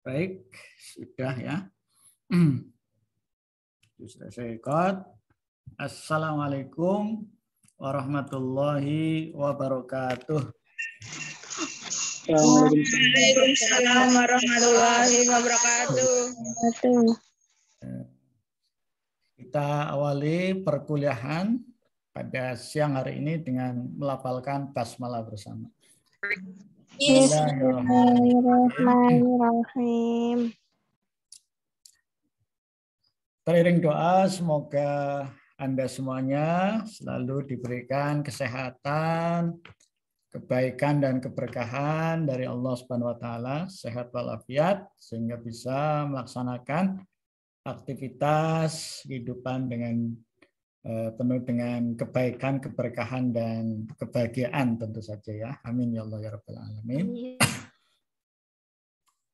Baik, sudah ya. Sudah saya record. Assalamualaikum warahmatullahi wabarakatuh. Waalaikumsalam warahmatullahi wabarakatuh. Kita awali perkuliahan pada siang hari ini dengan melafalkan basmalah bersama. Bismillahirrahmanirrahim. Teriring doa semoga Anda semuanya selalu diberikan kesehatan, kebaikan dan keberkahan dari Allah Subhanahu wa taala, sehat walafiat sehingga bisa melaksanakan aktivitas kehidupan dengan penuh dengan kebaikan, keberkahan dan kebahagiaan tentu saja ya. Amin ya Allah ya rabbal alamin.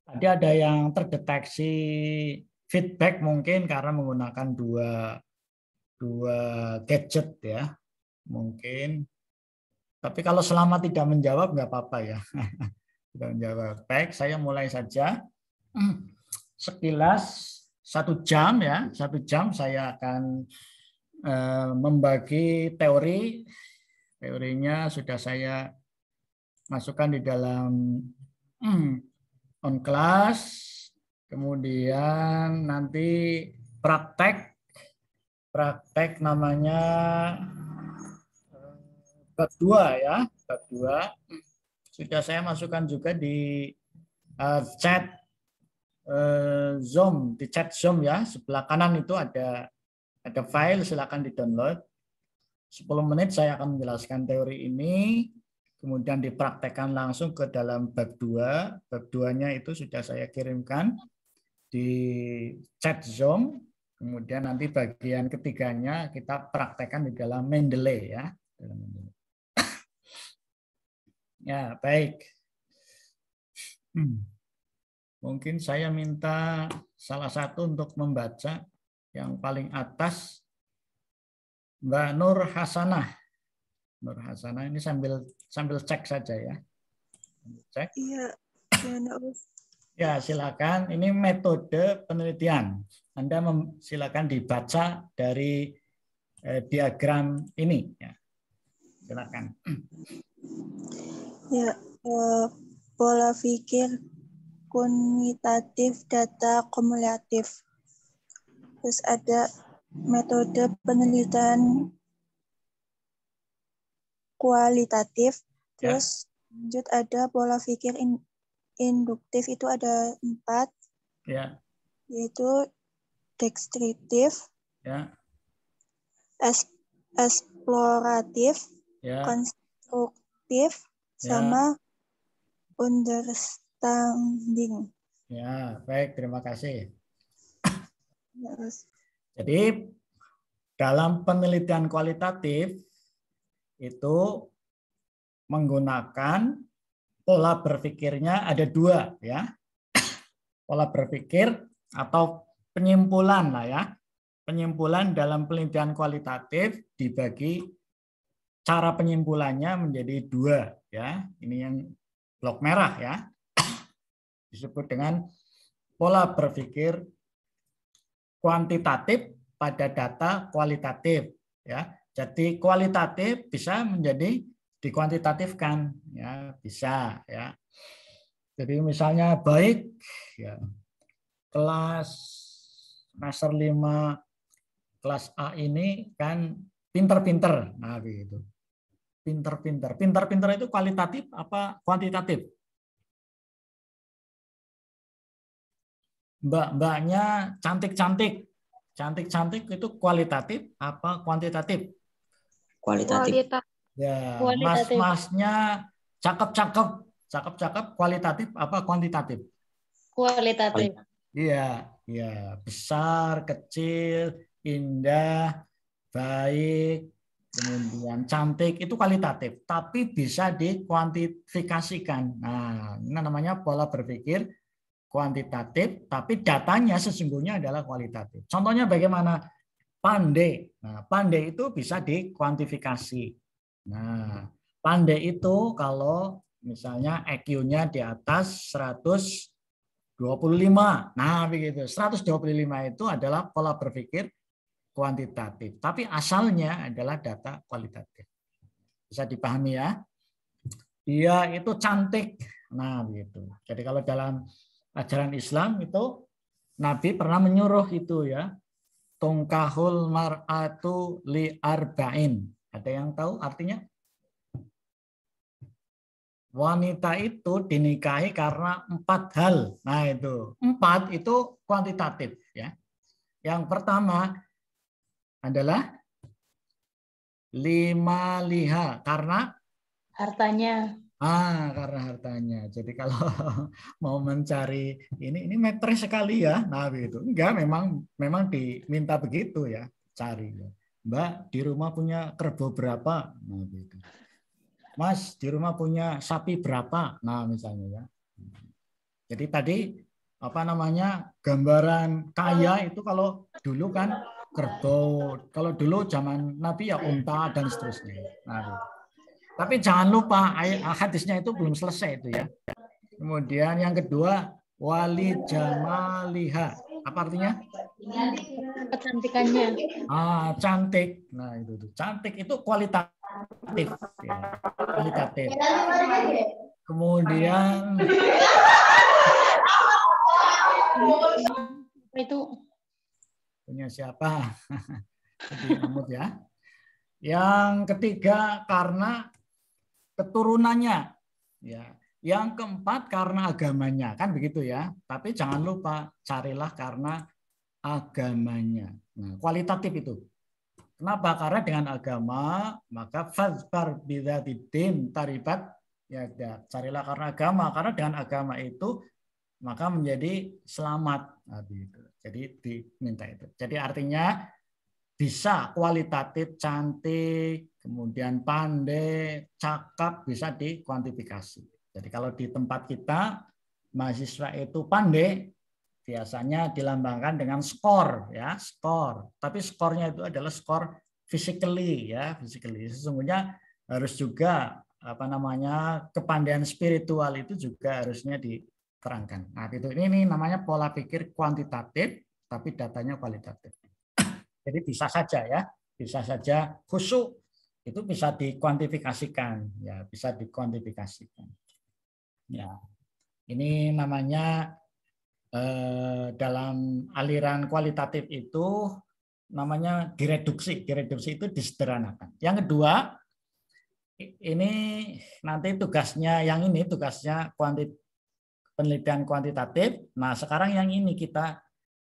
Tadi ada yang terdeteksi feedback mungkin karena menggunakan dua gadget ya. Mungkin. Tapi kalau selama tidak menjawab nggak apa-apa ya. Tidak menjawab. Baik, saya mulai saja. Sekilas 1 jam ya. 1 jam saya akan membagi teori. Teorinya sudah saya masukkan di dalam on class. Kemudian nanti praktek namanya bab 2 ya, bab 2. Sudah saya masukkan juga di chat Zoom, di chat Zoom ya. Sebelah kanan itu ada file, silakan di-download. 10 menit saya akan menjelaskan teori ini, kemudian dipraktekkan langsung ke dalam bab 2. Bab 2-nya itu sudah saya kirimkan di chat Zoom. Kemudian nanti bagian ketiganya kita praktekkan di dalam Mendeley ya. Ya, baik. Mungkin saya minta salah satu untuk membaca yang paling atas, Mbak Nur Hasanah. Nur Hasanah ini sambil cek saja ya. Cek. Iya, Ya, silakan. Ini metode penelitian. Anda silakan dibaca dari diagram ini ya. Silakan. Ya, pola pikir kuantitatif, data kumulatif. Terus ada metode penelitian kualitatif. Terus lanjut ada pola pikir induktif, itu ada 4. Ya. Yaitu deskriptif, Ya. eksploratif, Ya. konstruktif, sama understanding. Ya, baik, terima kasih. Yes. Jadi dalam penelitian kualitatif itu menggunakan pola berpikirnya ada 2 ya. Pola berpikir atau penyimpulan lah ya. Penyimpulan dalam penelitian kualitatif dibagi cara penyimpulannya menjadi 2 ya. Ini yang blok merah ya. Disebut dengan pola berpikir kuantitatif pada data kualitatif ya. Jadi kualitatif bisa menjadi dikuantitatifkan ya, bisa ya. Jadi misalnya baik ya, kelas semester 5 kelas A ini kan pinter-pinter. Nah begitu. Pinter-pinter. Pinter-pinter itu kualitatif apa kuantitatif? Mbak-mbaknya cantik-cantik. Cantik-cantik itu kualitatif apa kuantitatif? Kualitatif. Ya, mas-masnya cakep-cakep. Cakep-cakep kualitatif apa kuantitatif? Kualitatif. Iya, iya, besar, kecil, indah, baik, kemudian cantik itu kualitatif, tapi bisa dikuantifikasikan. Nah, ini namanya pola berpikir kuantitatif, tapi datanya sesungguhnya adalah kualitatif. Contohnya bagaimana? Pandai. Nah, pandai itu bisa dikuantifikasi. Nah, pandai itu kalau misalnya IQ-nya di atas 100 25. Nah, begitu. 125 itu adalah pola berpikir kuantitatif, tapi asalnya adalah data kualitatif. Bisa dipahami ya? Dia itu cantik. Nah, begitu. Jadi kalau dalam ajaran Islam itu Nabi pernah menyuruh itu ya. Tungkahul mar'atu li arba'in. Ada yang tahu artinya? Wanita itu dinikahi karena 4 hal. Nah, itu 4 itu kuantitatif ya. Yang pertama adalah 5 liha karena hartanya. Karena hartanya. Jadi kalau mau mencari ini meter sekali ya. Nah, begitu. Enggak, memang diminta begitu ya, cari. Mbak, di rumah punya kerbau berapa? Nah, begitu. Mas, di rumah punya sapi berapa? Nah, misalnya ya. Jadi tadi apa namanya? Gambaran kaya itu kalau dulu kan kerbau, kalau dulu zaman Nabi ya unta dan seterusnya. Nah, gitu. Tapi jangan lupa hadisnya itu belum selesai itu ya. Kemudian yang kedua wali jamaliha. Apa artinya? Kecantikannya. Cantik. Nah, itu tuh. Cantik itu kualitatif ya. Kualitatif. Kemudian itu punya siapa? Jadi amut ya. Yang ketiga karena keturunannya, ya. Yang keempat karena agamanya, kan begitu ya. Tapi jangan lupa carilah karena agamanya. Nah, kualitatif itu. Kenapa? Karena dengan agama maka fazfar bidzatid taribat ya, carilah karena agama. Karena dengan agama itu maka menjadi selamat. Nah, gitu. Jadi diminta itu. Jadi artinya bisa kualitatif, cantik, kemudian pandai, cakap, bisa dikuantifikasi. Jadi kalau di tempat kita mahasiswa itu pandai, biasanya dilambangkan dengan skor ya, skor. Tapi skornya itu adalah skor physically ya, physically. Sesungguhnya harus juga apa namanya kepandaian spiritual itu juga harusnya diterangkan. Nah, itu ini namanya pola pikir kuantitatif tapi datanya kualitatif. Jadi bisa saja ya, bisa saja khusyuk itu bisa dikuantifikasikan, ya bisa dikuantifikasikan. Ya, ini namanya dalam aliran kualitatif itu namanya direduksi. Direduksi itu disederhanakan. Yang kedua, ini nanti tugasnya yang ini tugasnya penelitian kuantitatif. Nah, sekarang yang ini kita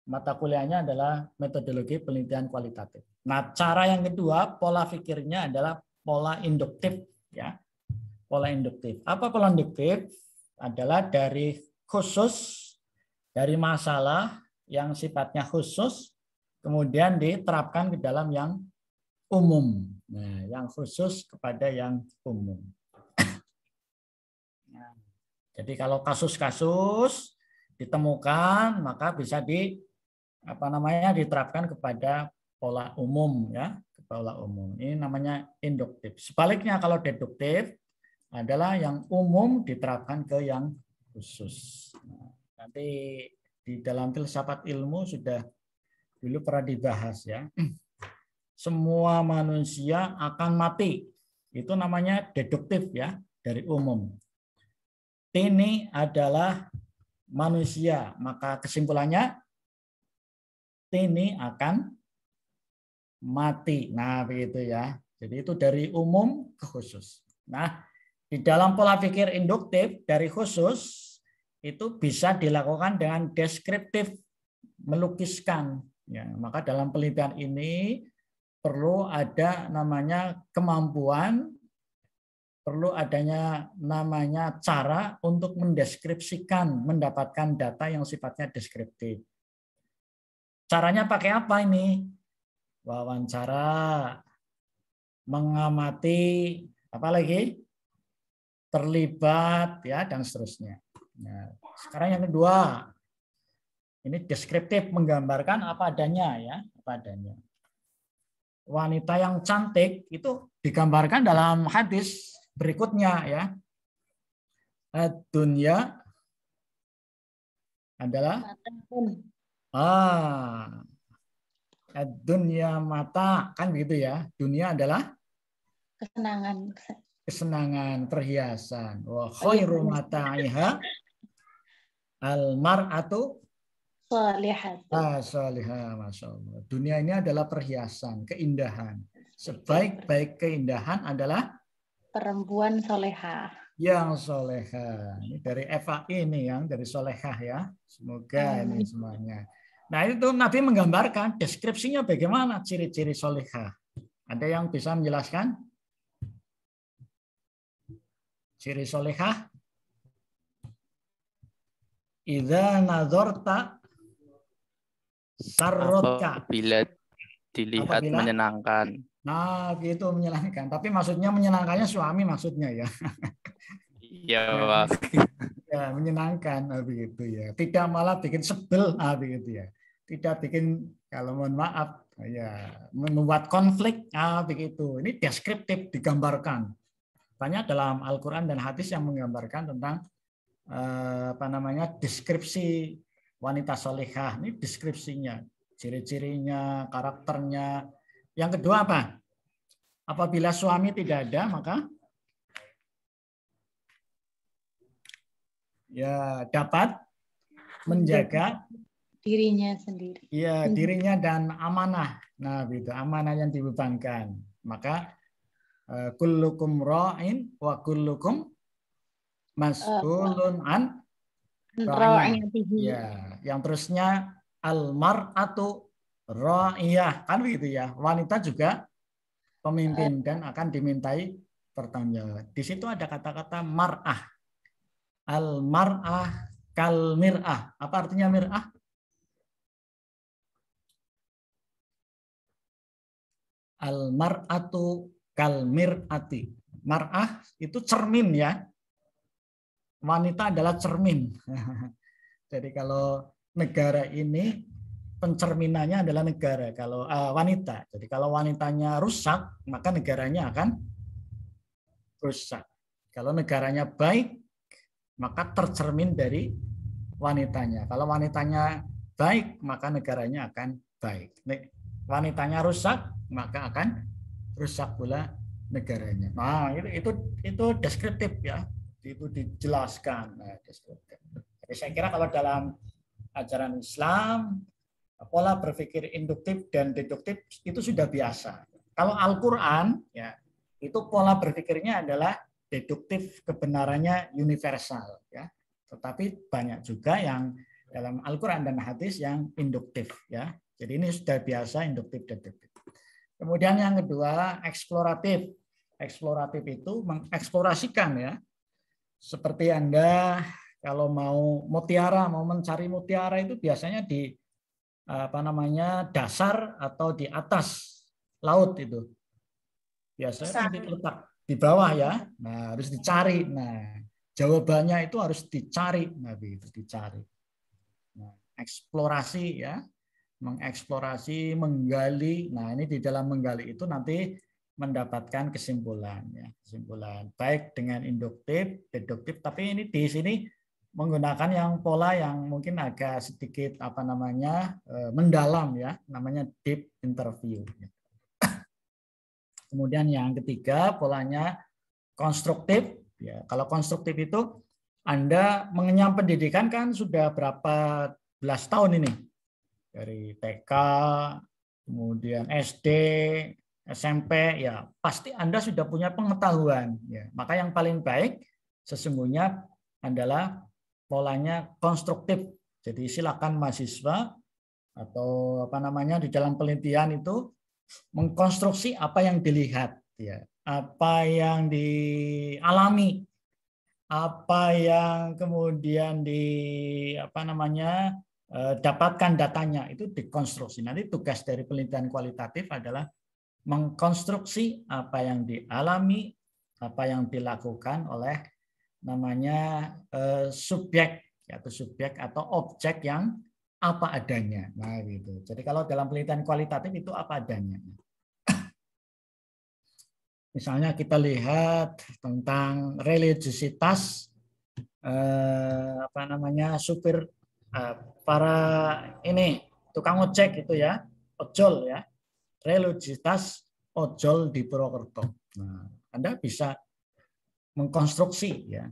mata kuliahnya adalah metodologi penelitian kualitatif. Nah, cara yang kedua, pola pikirnya adalah pola induktif ya. Pola induktif. Apa pola induktif? Adalah dari khusus, dari masalah yang sifatnya khusus, kemudian diterapkan ke dalam yang umum. Nah, yang khusus kepada yang umum. Nah, jadi kalau kasus-kasus ditemukan, maka bisa diterapkan kepada pola umum ya, pola umum. Ini namanya induktif. Sebaliknya kalau deduktif adalah yang umum diterapkan ke yang khusus. Nah, nanti di dalam filsafat ilmu sudah dulu pernah dibahas ya. Semua manusia akan mati. Itu namanya deduktif ya, dari umum. Ini adalah manusia, maka kesimpulannya ini akan mati. Nah, begitu ya. Jadi itu dari umum ke khusus. Nah, di dalam pola pikir induktif dari khusus itu bisa dilakukan dengan deskriptif, melukiskan. Ya, maka dalam penelitian ini perlu ada namanya kemampuan, perlu adanya namanya cara untuk mendeskripsikan, mendapatkan data yang sifatnya deskriptif. Caranya pakai apa ini? Wawancara, mengamati, apa lagi? Terlibat, ya dan seterusnya. Nah, sekarang yang kedua, ini deskriptif, menggambarkan apa adanya ya, apa adanya. Wanita yang cantik itu digambarkan dalam hadis berikutnya ya. Dunya adalah Mata'un. dunia mata, kan begitu ya. Dunia adalah Kesenangan. kesenangan, perhiasan. Wa Oh iya, khairu mata'iha al-mar'atu Salihat. salihah, Masya Allah. Dunia ini adalah perhiasan, keindahan. Sebaik-baik keindahan adalah Perempuan soleha. yang soleha. Ini dari FAI ini yang dari solehah ya. Semoga ini semuanya. Nah itu Nabi menggambarkan deskripsinya bagaimana ciri-ciri solehah. Ada yang bisa menjelaskan? Ciri solehah. Idza nazarta sarrotka. Apabila dilihat menyenangkan. Nah, gitu menyenangkan. Tapi maksudnya menyenangkannya suami maksudnya ya. Iya, Pak. Ya, menyenangkan begitu ya. Tidak malah bikin sebel begitu ya. Tidak bikin, kalau mohon maaf ya, membuat konflik begitu. Ini deskriptif, digambarkan. Banyak dalam Al-Qur'an dan hadis yang menggambarkan tentang deskripsi wanita solehah. Ini deskripsinya, ciri-cirinya, karakternya. Yang kedua apa? Apabila suami tidak ada, maka ya dapat menjaga dirinya sendiri. ya dirinya dan amanah. Nah, gitu, amanah yang dibebankan. Maka kullukum ra'in wa kullukum mas'ulun an ra'iyatihi. Ya, yang terusnya al-mar'atu ra'iyah, kan begitu ya. Wanita juga pemimpin dan akan dimintai pertanggungjawaban. Di situ ada kata-kata mar'ah. Al-mar'ah kal mir'ah. Apa artinya mir'ah? Al-mar'atu kal mir'ati. Mar'ah itu cermin ya. Wanita adalah cermin. Jadi kalau negara ini pencerminannya adalah negara, kalau wanita. Jadi kalau wanitanya rusak, maka negaranya akan rusak. Kalau negaranya baik, maka tercermin dari wanitanya. Kalau wanitanya baik, maka negaranya akan baik. Wanitanya rusak, maka akan rusak pula negaranya. Nah, itu deskriptif ya. Itu dijelaskan. Nah, deskriptif. Jadi saya kira kalau dalam ajaran Islam, pola berpikir induktif dan deduktif itu sudah biasa. Kalau Al-Qur'an ya, itu pola berpikirnya adalah deduktif, kebenarannya universal ya. Tetapi banyak juga yang dalam Al-Qur'an dan hadis yang induktif ya. Jadi ini sudah biasa induktif dan deduktif. Kemudian yang kedua, eksploratif. Eksploratif itu mengeksplorasikan ya. Seperti Anda kalau mau mutiara, mau mencari mutiara itu biasanya di dasar atau di atas laut itu. Biasanya letak di bawah ya. Nah, harus dicari. Nah, jawabannya itu harus dicari. Nah, itu dicari. Nah, eksplorasi ya. Mengeksplorasi, menggali. Nah, ini di dalam menggali itu nanti mendapatkan kesimpulan ya. Kesimpulan baik dengan induktif, deduktif, tapi ini di sini menggunakan yang pola yang mungkin agak sedikit mendalam ya, namanya deep interview. Kemudian yang ketiga polanya konstruktif ya. Kalau konstruktif itu Anda mengenyam pendidikan kan sudah berapa belas tahun ini, dari TK, kemudian SD, SMP ya, pasti Anda sudah punya pengetahuan ya. Maka yang paling baik sesungguhnya adalah polanya konstruktif. Jadi silakan mahasiswa atau di dalam penelitian itu mengkonstruksi apa yang dilihat ya, apa yang dialami, apa yang kemudian dapatkan datanya itu dikonstruksi. Nanti tugas dari penelitian kualitatif adalah mengkonstruksi apa yang dialami, apa yang dilakukan oleh subjek atau objek yang apa adanya. Nah, gitu. Jadi kalau dalam penelitian kualitatif itu apa adanya. Misalnya kita lihat tentang religiositas supir para ini tukang ojek itu ya, ojol ya, religiositas ojol di Purwokerto. Nah, Anda bisa mengkonstruksi ya.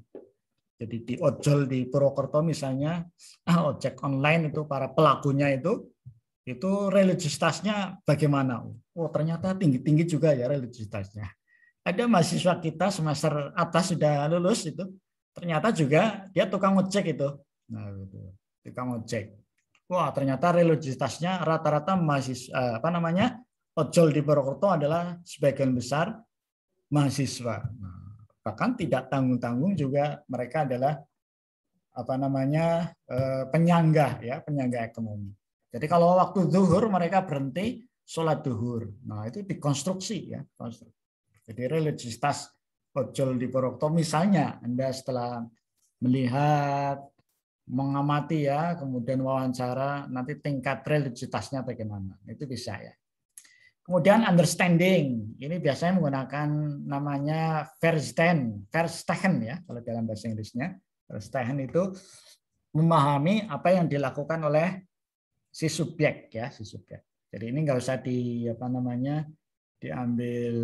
Jadi di ojol di Purwokerto misalnya, ojek online itu para pelakunya itu religiositasnya bagaimana? Oh ternyata tinggi-tinggi juga ya religiositasnya. Ada mahasiswa kita semester atas sudah lulus itu, ternyata juga dia tukang ojek itu. Nah, gitu. Tukang ojek. Wah ternyata religiositasnya rata-rata mahasiswa ojol di Purwokerto adalah sebagian besar mahasiswa. Nah, bahkan tidak tanggung-tanggung juga mereka adalah penyangga ya, penyangga ekonomi. Jadi kalau waktu zuhur mereka berhenti sholat zuhur. Nah itu dikonstruksi ya. Jadi religiositas ojol di Purwokerto misalnya Anda setelah melihat, mengamati ya, kemudian wawancara, nanti tingkat religiositasnya bagaimana. Itu bisa ya. Kemudian understanding, ini biasanya menggunakan namanya verstehen ya kalau dalam bahasa Inggrisnya. Verstehen itu memahami apa yang dilakukan oleh si subjek ya, si subjek. Jadi ini nggak usah diambil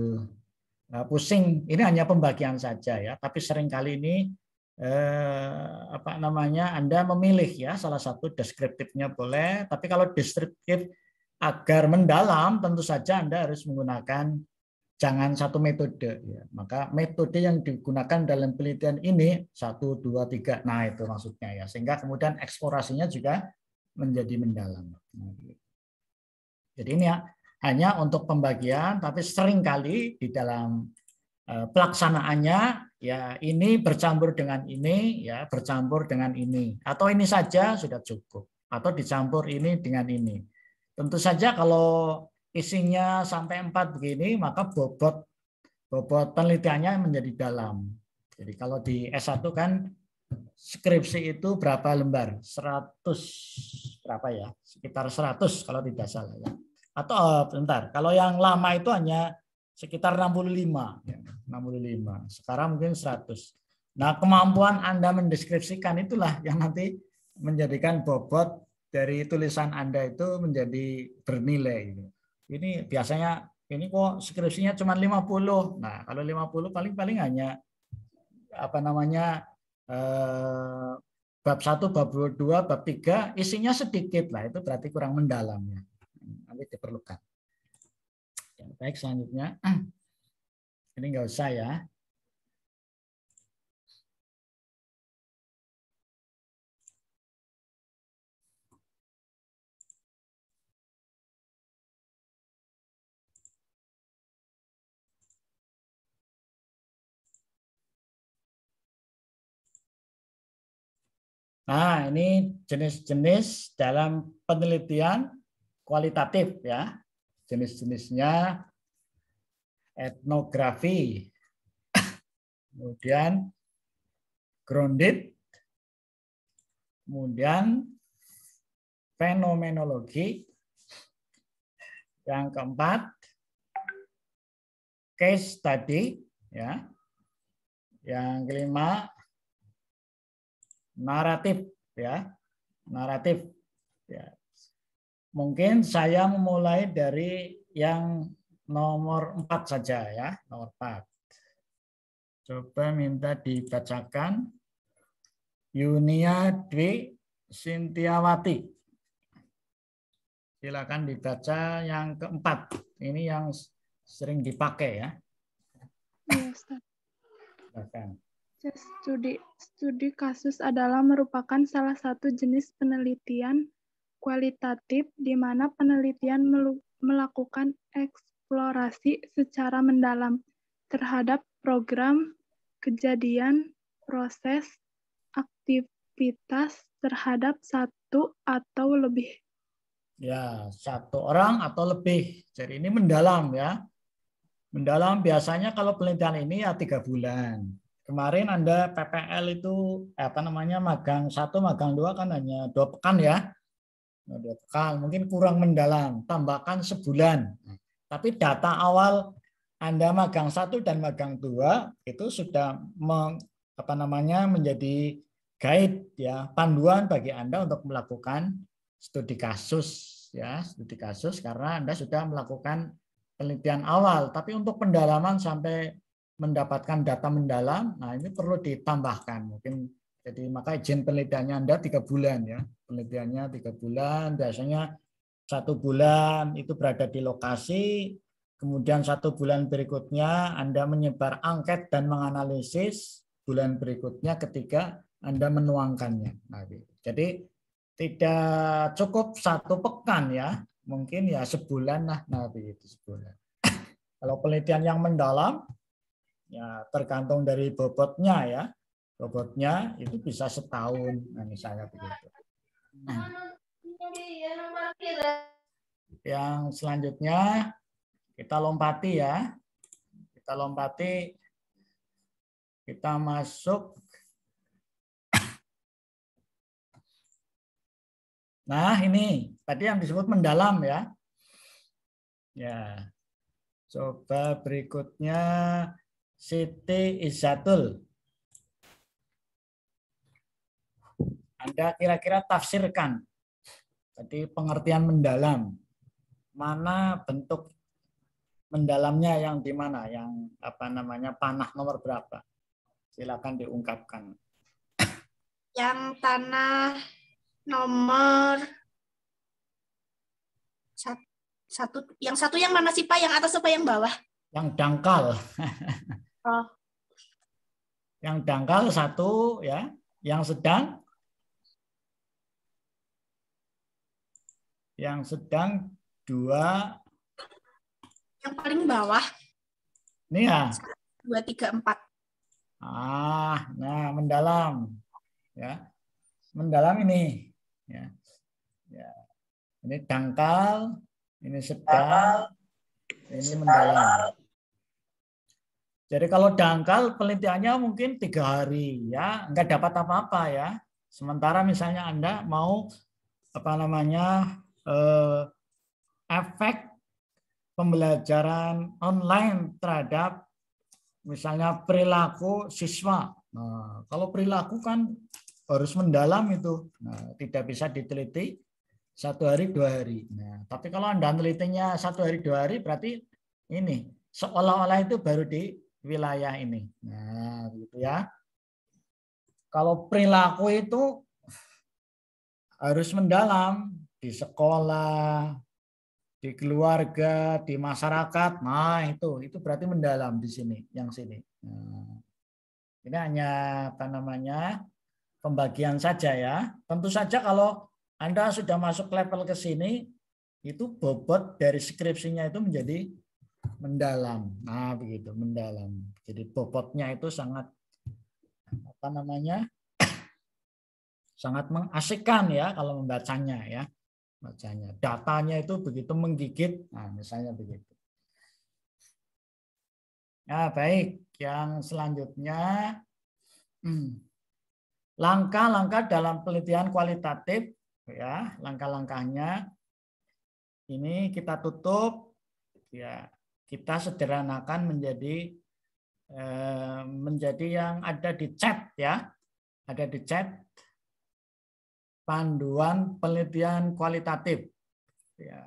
pusing. Ini hanya pembagian saja ya, tapi seringkali ini Anda memilih ya salah satu deskriptifnya boleh, tapi kalau deskriptif agar mendalam tentu saja Anda harus menggunakan jangan satu metode ya. Maka metode yang digunakan dalam penelitian ini 1, 2, 3. Nah, itu maksudnya ya. Sehingga kemudian eksplorasinya juga menjadi mendalam. Jadi ini ya hanya untuk pembagian, tapi seringkali di dalam pelaksanaannya ya ini bercampur dengan ini ya, bercampur dengan ini, atau ini saja sudah cukup, atau dicampur ini dengan ini. Tentu saja kalau isinya sampai 4 begini, maka bobot penelitiannya menjadi dalam. Jadi kalau di S1 kan skripsi itu berapa lembar? 100 berapa ya? Sekitar 100 kalau tidak salah ya. Atau bentar, kalau yang lama itu hanya sekitar 65 ya, 65. Sekarang mungkin 100. Nah, kemampuan Anda mendeskripsikan itulah yang nanti menjadikan bobot dari tulisan Anda itu menjadi bernilai. Ini biasanya ini kok skripsinya cuma 50. Nah, kalau 50 paling hanya bab 1, bab 2, bab 3 isinya sedikit lah, itu berarti kurang mendalam ya. Nanti diperlukan. Ya, baik, selanjutnya. Ini enggak usah ya. Nah, ini jenis-jenis dalam penelitian kualitatif ya. Jenis-jenisnya etnografi, kemudian grounded, kemudian fenomenologi, yang keempat case study ya, yang kelima naratif ya, naratif ya. Mungkin saya memulai dari yang nomor 4 saja ya, nomor 4. Coba minta dibacakan. Yunia Dwi Sintiawati. Silakan dibaca yang keempat. Ini yang sering dipakai ya. Iya, Ustaz. Silakan. Studi kasus adalah merupakan salah satu jenis penelitian kualitatif di mana penelitian melakukan eksplorasi secara mendalam terhadap program, kejadian, proses, aktivitas terhadap satu atau lebih. Ya, satu orang atau lebih. Jadi ini mendalam ya. Mendalam biasanya kalau penelitian ini ya 3 bulan. Kemarin Anda PPL itu magang 1, magang 2 kan hanya 2 pekan ya. 2 pekan, mungkin kurang mendalam, tambahkan sebulan. Tapi data awal Anda magang 1 dan magang 2 itu sudah menjadi guide ya, panduan bagi Anda untuk melakukan studi kasus ya, studi kasus karena Anda sudah melakukan penelitian awal, tapi untuk pendalaman sampai mendapatkan data mendalam, nah ini perlu ditambahkan mungkin. Jadi maka izin penelitiannya Anda 3 bulan ya, penelitiannya 3 bulan, biasanya 1 bulan itu berada di lokasi, kemudian 1 bulan berikutnya Anda menyebar angket dan menganalisis, bulan berikutnya ketika Anda menuangkannya. Nah, jadi tidak cukup 1 pekan ya, mungkin ya sebulan lah, nah begitu sebulan. Kalau penelitian yang mendalam, ya tergantung dari bobotnya ya, bobotnya itu bisa setahun, nah, misalnya begitu. Yang selanjutnya kita lompati ya, kita lompati, kita masuk. Nah ini tadi yang disebut mendalam ya. Ya, coba berikutnya Siti Izzatul. Anda kira-kira tafsirkan tadi pengertian mendalam. Mana bentuk mendalamnya, yang di mana, yang apa namanya panah nomor berapa? Silakan diungkapkan. Yang tanah nomor 1, yang 1 yang mana sih Pak? Yang atas apa yang bawah? Yang dangkal. Oh. Yang dangkal 1 ya, yang sedang. Yang sedang 2. Yang paling bawah. Ini ya. 2, 3, 4. Nah mendalam. Ya. Mendalam ini. Ya. Ya. Ini dangkal, ini sedang, ini mendalam. Jadi kalau dangkal penelitiannya mungkin 3 hari ya, nggak dapat apa-apa ya. Sementara misalnya Anda mau apa namanya efek pembelajaran online terhadap misalnya perilaku siswa. Nah, kalau perilaku kan harus mendalam itu. Nah, tidak bisa diteliti 1 hari 2 hari. Nah, tapi kalau Anda telitinya 1 hari 2 hari berarti ini seolah-olah itu baru di wilayah ini. Nah, gitu ya. Kalau perilaku itu harus mendalam di sekolah, di keluarga, di masyarakat. Nah, itu berarti mendalam di sini, yang sini. Nah, ini hanya apa namanya? Pembagian saja ya. Tentu saja kalau Anda sudah masuk level ke sini, itu bobot dari skripsinya itu menjadi mendalam. Nah, begitu, mendalam. Jadi bobotnya itu sangat apa namanya? Sangat mengasyikkan ya kalau membacanya ya. Bacanya. Datanya itu begitu menggigit. Nah, misalnya begitu. Nah, baik, yang selanjutnya langkah-langkah dalam penelitian kualitatif ya, langkah-langkahnya ini kita tutup ya, kita sederhanakan menjadi yang ada di chat ya, ada di chat panduan penelitian kualitatif ya.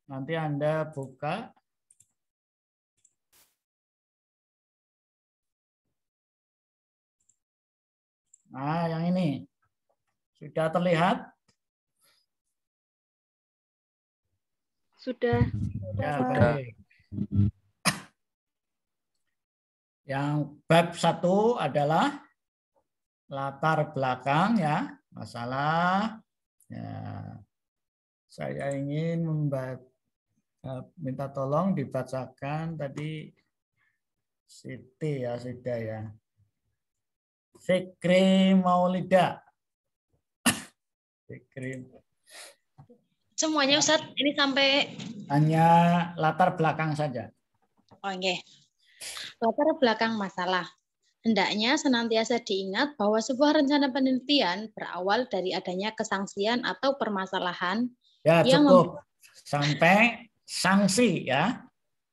Nanti Anda buka. Nah, yang ini sudah terlihat? Sudah. Ya, baik. Yang bab 1 adalah latar belakang ya, masalah. Ya, saya ingin minta tolong dibacakan tadi Siti ya, sudah ya. Fikri Maulida. Fikri. Semuanya Ustaz, ini sampai Hanya latar belakang saja. Oke. Latar belakang masalah. Hendaknya senantiasa diingat bahwa sebuah rencana penelitian berawal dari adanya kesangsian atau permasalahan Ya, yang cukup sampai sanksi ya.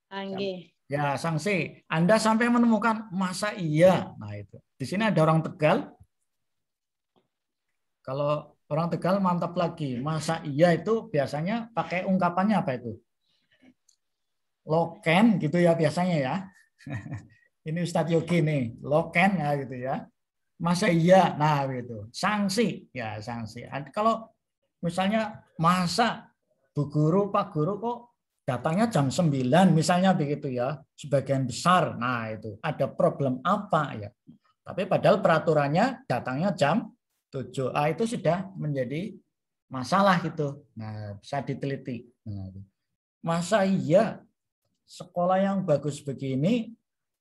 Oke. Ya, sanksi. Anda sampai menemukan masa iya. Nah, itu. Di sini ada orang Tegal. Kalau orang Tegal mantap lagi. Masa iya itu biasanya pakai ungkapannya apa itu? Loken gitu ya biasanya ya. Ini Ustadz Yogi nih, loken ya gitu ya. Masa iya? Nah, gitu. Sanksi. Ya, sanksi. Kalau misalnya masa Bu Guru, Pak Guru kok datangnya jam 9 misalnya begitu ya, sebagian besar. Nah, itu ada problem apa ya? Tapi padahal peraturannya datangnya jam 7. Itu sudah menjadi masalah gitu. Nah, bisa diteliti. Nah, masa iya sekolah yang bagus begini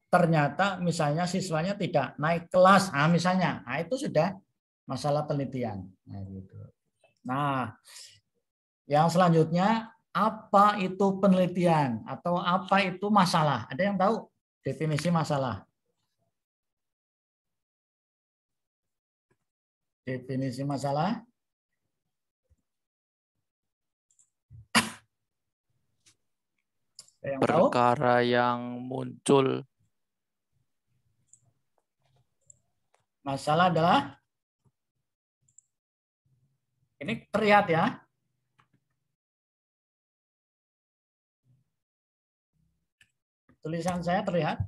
ternyata misalnya siswanya tidak naik kelas. Nah, misalnya, itu sudah masalah penelitian. Nah, gitu. Nah, yang selanjutnya, apa itu penelitian atau apa itu masalah? Ada yang tahu definisi masalah? Definisi masalah? Ada yang tahu? Perkara yang muncul. Masalah adalah, ini terlihat ya. Tulisan saya terlihat?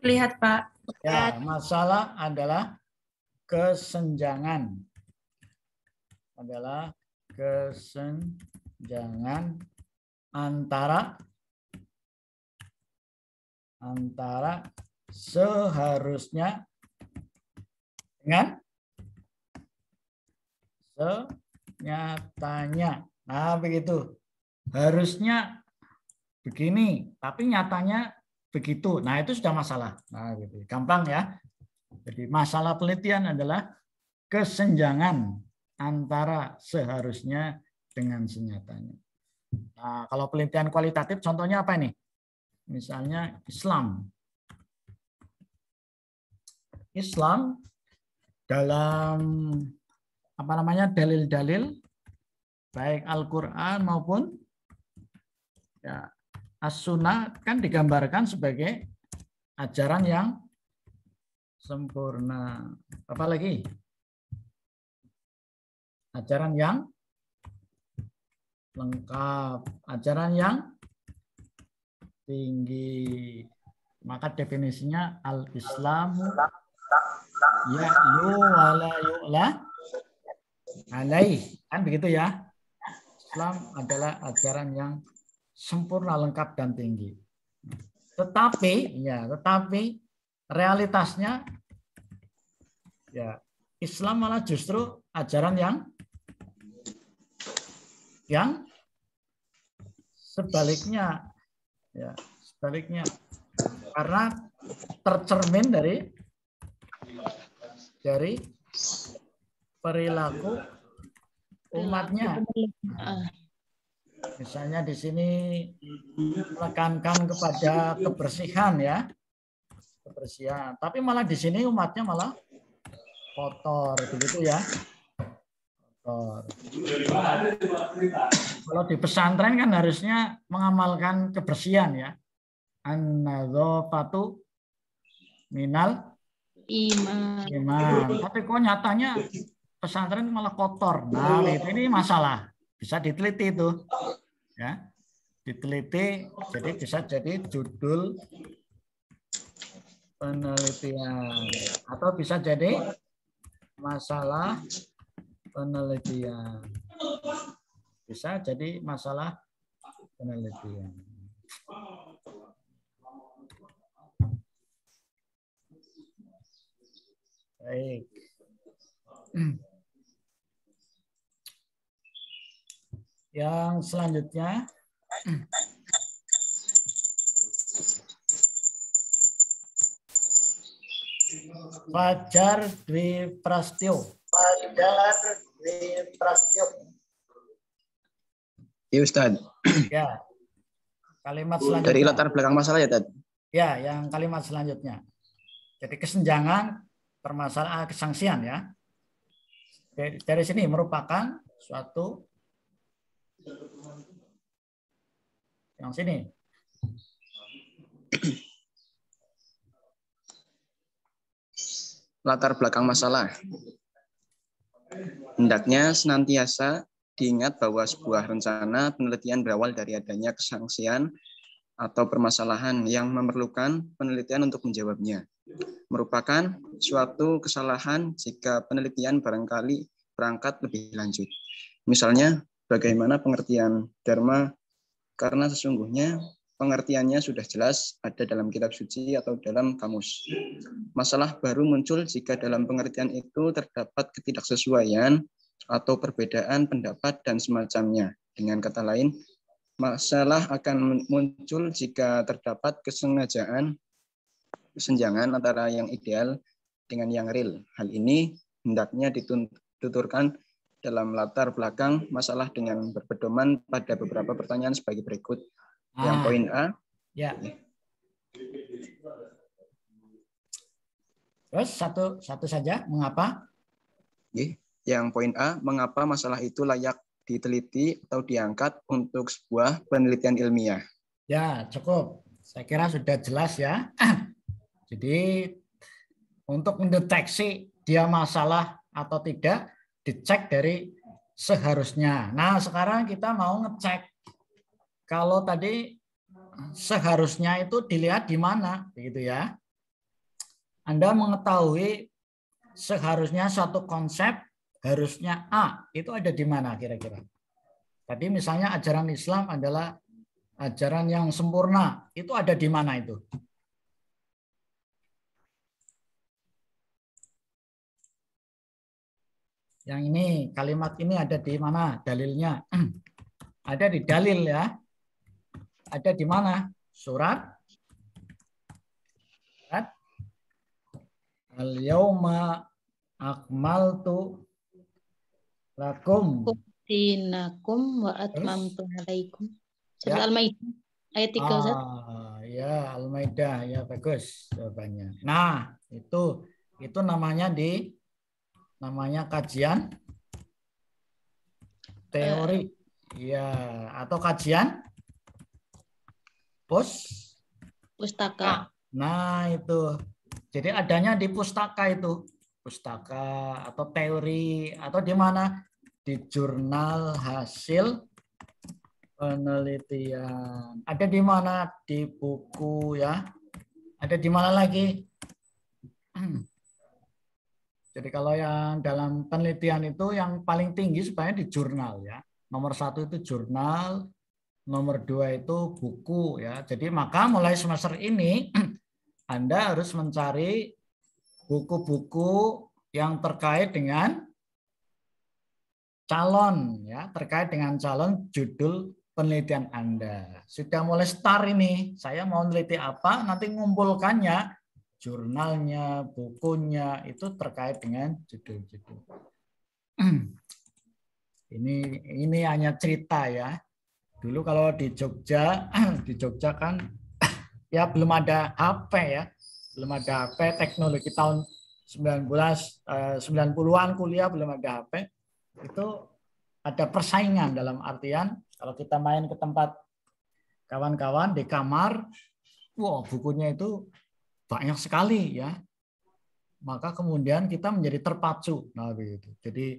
Lihat, Pak. Ya, masalah adalah kesenjangan. Adalah kesenjangan antara seharusnya dengan senyatanya. Nah, begitu. Harusnya begini, tapi nyatanya begitu. Nah, itu sudah masalah. Nah, gitu. Gampang ya. Jadi masalah penelitian adalah kesenjangan antara seharusnya dengan senyatanya. Nah, kalau penelitian kualitatif contohnya apa ini? Misalnya Islam dalam apa namanya dalil-dalil baik Al-Qur'an maupun ya, As-Sunnah kan digambarkan sebagai ajaran yang sempurna. Apalagi ajaran yang lengkap, ajaran yang tinggi. Maka definisinya al-Islamu ya'lu wa la yu'la alaih. Kan begitu ya. Islam adalah ajaran yang sempurna, lengkap dan tinggi. Tetapi realitasnya ya Islam malah justru ajaran yang sebaliknya ya, karena tercermin dari perilaku umatnya. Misalnya di sini menekankan kepada kebersihan ya. Kebersihan, tapi malah di sini umatnya malah kotor begitu ya. Kotor. Kalau di pesantren kan harusnya mengamalkan kebersihan ya. An-nadzafatu minal iman. Tapi kok nyatanya pesantren malah kotor. Nah, ini masalah. Bisa diteliti itu. Ya. Diteliti, jadi bisa jadi judul penelitian atau bisa jadi masalah penelitian. Bisa jadi masalah penelitian. Baik. Yang selanjutnya Fajar Dwi Prastyo. Ya Ustaz. Ya. Kalimat selanjutnya. Dari latar belakang masalah ya, Tad? Ya, yang kalimat selanjutnya. Jadi kesenjangan permasalahan kesangsian ya. Dari sini merupakan suatu yang sini Latar belakang masalah. Hendaknya senantiasa diingat bahwa sebuah rencana penelitian berawal dari adanya kesangsian atau permasalahan yang memerlukan penelitian untuk menjawabnya. Merupakan suatu kesalahan jika penelitian barangkali berangkat lebih lanjut. Misalnya, bagaimana pengertian dharma, karena sesungguhnya pengertiannya sudah jelas ada dalam kitab suci atau dalam kamus. Masalah baru muncul jika dalam pengertian itu terdapat ketidaksesuaian atau perbedaan pendapat dan semacamnya. Dengan kata lain, masalah akan muncul jika terdapat kesenjangan antara yang ideal dengan yang real. Hal ini hendaknya dituturkan dalam latar belakang masalah dengan berpedoman pada beberapa pertanyaan sebagai berikut. Yang poin A. Ya. Terus satu saja, mengapa? Yang poin A, mengapa masalah itu layak diteliti atau diangkat untuk sebuah penelitian ilmiah? Ya, cukup. Saya kira sudah jelas ya. Jadi untuk mendeteksi dia masalah atau tidak, dicek dari seharusnya. Nah, sekarang kita mau ngecek. Kalau tadi seharusnya itu dilihat di mana, begitu ya. Anda mengetahui seharusnya suatu konsep harusnya A, itu ada di mana kira-kira? Tadi misalnya ajaran Islam adalah ajaran yang sempurna, itu ada di mana itu? Yang ini, kalimat ini ada di mana dalilnya? Ada di dalil ya. Ada di mana? Surat Al-yawma akmaltu lakum dinakum wa atmamtu alaikum. Surat Ya. Al-Maidah ayat 3 Ustaz. Ya, Al-Maidah ya, bagus jawabannya. Nah, itu namanya kajian teori. Ya, atau kajian Pustaka. Nah, itu. Jadi adanya di pustaka itu. Pustaka atau teori atau di mana? Di jurnal hasil penelitian. Ada di mana? Di buku ya. Ada di mana lagi? Jadi kalau yang dalam penelitian itu yang paling tinggi sebenarnya di jurnal ya. Nomor 1 itu jurnal, nomor 2 itu buku ya. Jadi maka mulai semester ini Anda harus mencari buku-buku yang terkait dengan calon ya, terkait dengan calon judul penelitian Anda. Sudah mulai start ini, saya mau meneliti apa, nanti ngumpulkannya, jurnalnya, bukunya itu terkait dengan judul-judul. Ini hanya cerita ya. Dulu kalau di Jogja kan ya belum ada HP ya. Belum ada HP, teknologi tahun 90-an kuliah belum ada HP. Itu ada persaingan dalam artian kalau kita main ke tempat kawan-kawan di kamar, wah bukunya itu banyak sekali ya. Maka kemudian kita menjadi terpacu. Nah begitu. Jadi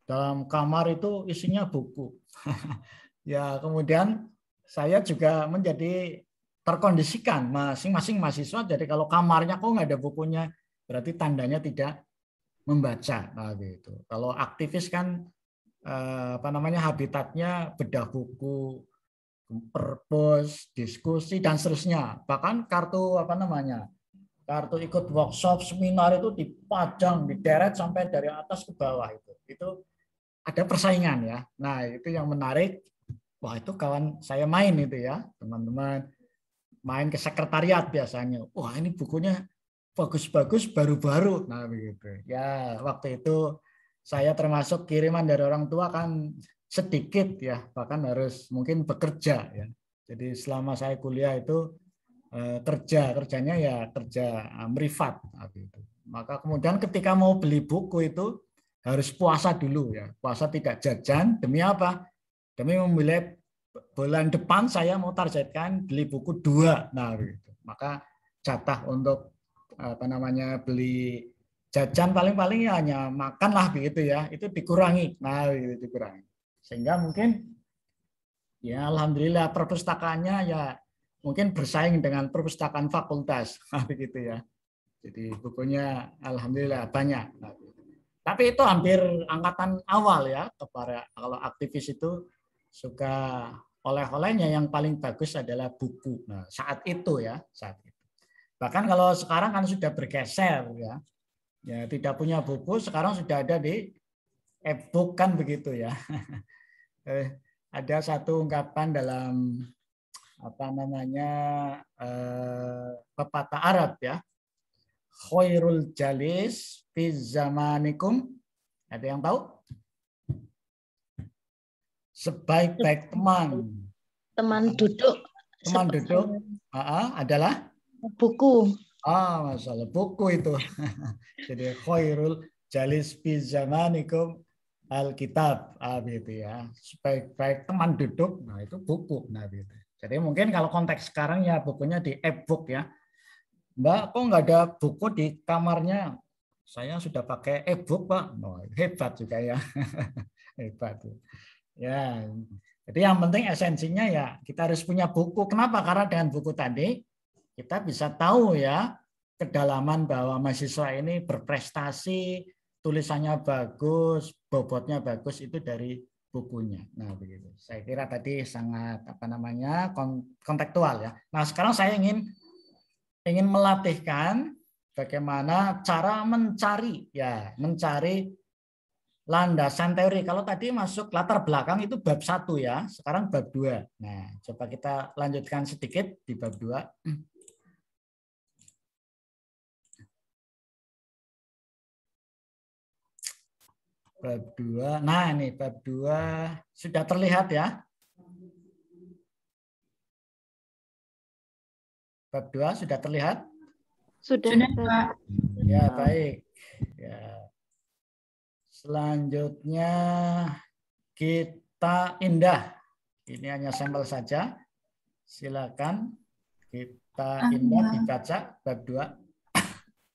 dalam kamar itu isinya buku. Ya, kemudian saya juga menjadi terkondisikan masing-masing mahasiswa. Jadi kalau kamarnya kok nggak ada bukunya, berarti tandanya tidak membaca. Nah, gitu. Kalau aktivis kan habitatnya bedah buku, perpus, diskusi dan seterusnya. Bahkan kartu kartu ikut workshop, seminar itu dipajang, dideret sampai dari atas ke bawah itu. Itu ada persaingan ya. Nah, itu yang menarik. Wah, itu kawan saya main itu ya, teman-teman. Main ke sekretariat biasanya. Wah, ini bukunya bagus-bagus baru-baru. Nah, begitu. Ya, waktu itu saya termasuk kiriman dari orang tua kan sedikit ya, bahkan harus mungkin bekerja ya. Jadi selama saya kuliah itu kerjanya ya kerja privat gitu. Maka kemudian ketika mau beli buku itu harus puasa dulu ya. Puasa tidak jajan demi apa? Demi memilih bulan depan saya mau targetkan beli buku 2. Nah, gitu. Maka jatah untuk beli jajan paling-paling ya hanya makanlah begitu ya, itu dikurangi. Nah, itu dikurangi. Sehingga mungkin ya alhamdulillah perpustakaannya ya mungkin bersaing dengan perpustakaan fakultas, begitu ya. Jadi bukunya alhamdulillah banyak. Tapi itu hampir angkatan awal ya, kepada kalau aktivis itu suka oleh-olehnya yang paling bagus adalah buku. Nah, saat itu ya, saat itu. Bahkan kalau sekarang kan sudah bergeser ya. Ya, tidak punya buku sekarang sudah ada di e-book kan begitu ya. Ada satu ungkapan dalam pepatah Arab ya. Khairul jalis fi zamanikum. Ada yang tahu? Sebaik-baik teman. Teman duduk. Teman duduk adalah buku. Masalah buku itu. Jadi khairul jalis fi zamanikum Alkitab, gitu ya. Sebaik-baik teman duduk, nah itu buku. Nah, gitu. Jadi mungkin kalau konteks sekarang ya bukunya di e-book ya. Mbak, kok nggak ada buku di kamarnya? Saya sudah pakai e-book, Pak. Oh, hebat juga ya. Hebat. Ya. Jadi yang penting esensinya ya kita harus punya buku. Kenapa? Karena dengan buku tadi kita bisa tahu ya kedalaman bahwa mahasiswa ini berprestasi, tulisannya bagus, bobotnya bagus itu dari bukunya. Nah, begitu. Saya kira tadi sangat kontekstual ya. Nah, sekarang saya ingin melatihkan bagaimana cara mencari landasan teori. Kalau tadi masuk latar belakang itu bab 1 ya, sekarang bab 2. Nah, coba kita lanjutkan sedikit di bab 2. Bab 2. Nah, ini bab 2 sudah terlihat ya. Bab 2 sudah terlihat? Sudah, Pak. Ya, baik. Ya. Selanjutnya kita indah. Ini hanya sampel saja. Silakan kita indah dibaca bab 2.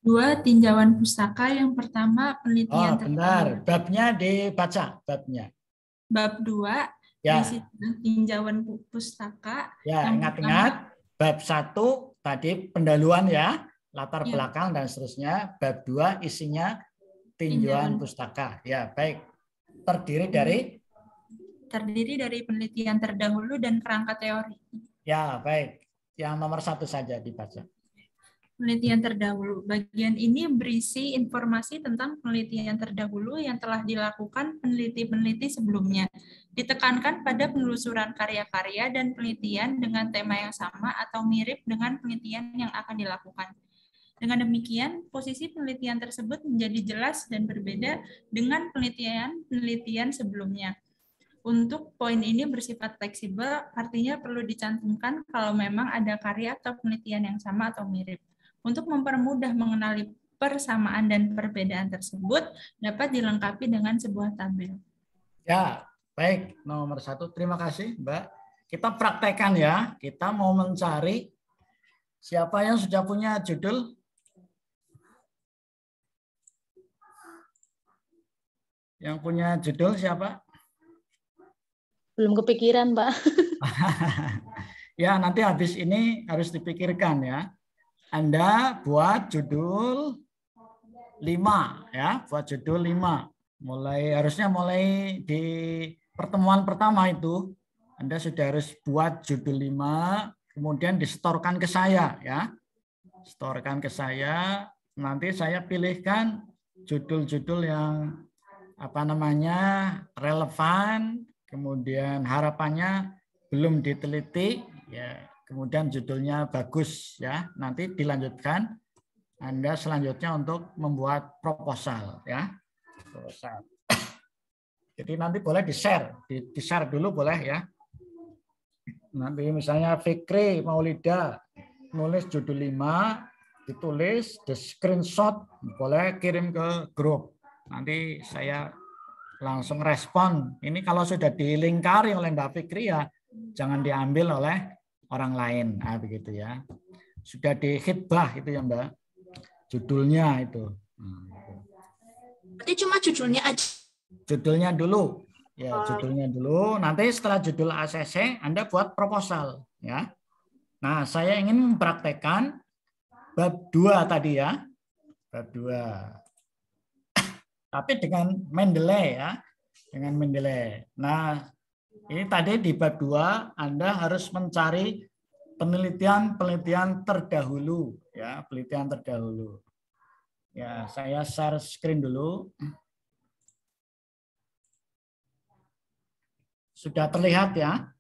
2. Tinjauan pustaka. Yang pertama penelitian benar. Babnya dibaca, babnya. Bab 2. Ya. Tinjauan pustaka. Ya, ingat-ingat. Bab 1 tadi pendahuluan ya, latar belakang dan seterusnya. Bab 2 isinya tinjauan pustaka. Ya, baik. Terdiri dari penelitian terdahulu dan kerangka teori. Ya, baik. Yang nomor 1 saja dibaca. Penelitian terdahulu. Bagian ini berisi informasi tentang penelitian terdahulu yang telah dilakukan peneliti-peneliti sebelumnya. Ditekankan pada penelusuran karya-karya dan penelitian dengan tema yang sama atau mirip dengan penelitian yang akan dilakukan. Dengan demikian, posisi penelitian tersebut menjadi jelas dan berbeda dengan penelitian sebelumnya. Untuk poin ini bersifat fleksibel, artinya perlu dicantumkan kalau memang ada karya atau penelitian yang sama atau mirip. Untuk mempermudah mengenali persamaan dan perbedaan tersebut, dapat dilengkapi dengan sebuah tabel. Ya, baik. Nomor 1, terima kasih, Mbak. Kita praktekkan ya. Kita mau mencari siapa yang sudah punya judul. Yang punya judul siapa? Belum kepikiran, Pak. Ya, nanti habis ini harus dipikirkan ya. Anda buat judul 5 ya, buat judul 5. Harusnya mulai di pertemuan pertama itu Anda sudah harus buat judul 5, kemudian disetorkan ke saya ya. Setorkan ke saya, nanti saya pilihkan judul-judul yang relevan, kemudian harapannya belum diteliti ya. Kemudian judulnya bagus ya. Nanti dilanjutkan Anda selanjutnya untuk membuat proposal ya. Proposal. Jadi nanti boleh di-share dulu boleh ya. Nanti misalnya Fikri Maulida nulis judul 5, ditulis, di screenshot, boleh kirim ke grup. Nanti saya langsung respon. Ini kalau sudah dilingkari oleh Mbak Fikri ya jangan diambil oleh orang lain, begitu ya. sudah di khitbah itu ya Mbak. Judulnya itu. Berarti cuma judulnya aja. Judulnya dulu. Ya, judulnya dulu. Nanti setelah judul ACC Anda buat proposal ya. Nah, saya ingin mempraktekkan bab 2 tadi ya. Bab 2. Tapi dengan Mendeley ya, dengan Mendeley. Nah, ini tadi di bab 2 Anda harus mencari penelitian terdahulu ya, penelitian terdahulu. Ya, saya share screen dulu. Sudah terlihat ya?